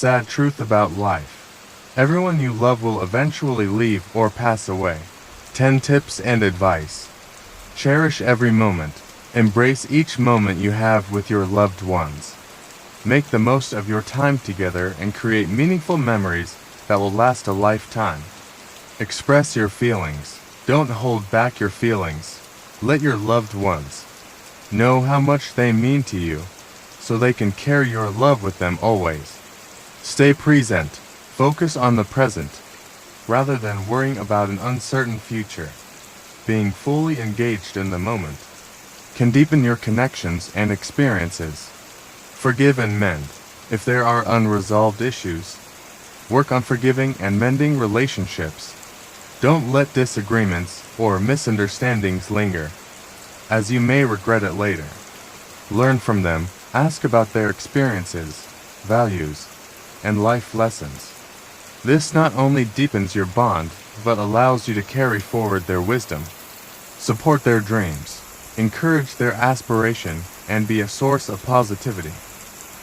sad truth about life. Everyone you love will eventually leave or pass away. 10 tips and advice. Cherish every moment. Embrace each moment you have with your loved ones. Make the most of your time together and create meaningful memories that will last a lifetime. Express your feelings. Don't hold back your feelings. Let your loved ones know how much they mean to you, so they can carry your love with them always. Stay present. Focus on the present, rather than worrying about an uncertain future. Being fully engaged in the moment can deepen your connections and experiences. Forgive and mend. If there are unresolved issues, work on forgiving and mending relationships. Don't let disagreements or misunderstandings linger, as you may regret it later. Learn from them. Ask about their experiences, values, and life lessons. This not only deepens your bond, but allows you to carry forward their wisdom. Support their dreams. Encourage their aspiration and be a source of positivity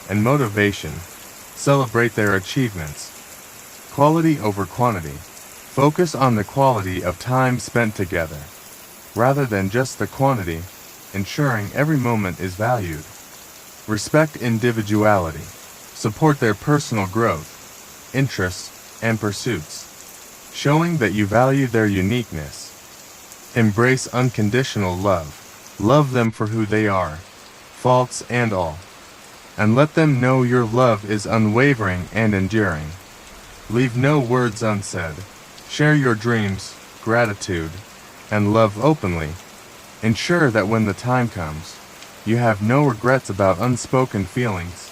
and motivation. Celebrate their achievements. Quality over quantity. Focus on the quality of time spent together, rather than just the quantity, ensuring every moment is valued. Respect individuality. Support their personal growth, interests, and pursuits, showing that you value their uniqueness. Embrace unconditional love. Love them for who they are, faults and all, and let them know your love is unwavering and enduring. Leave no words unsaid. Share your dreams, gratitude, and love openly. Ensure that when the time comes, you have no regrets about unspoken feelings.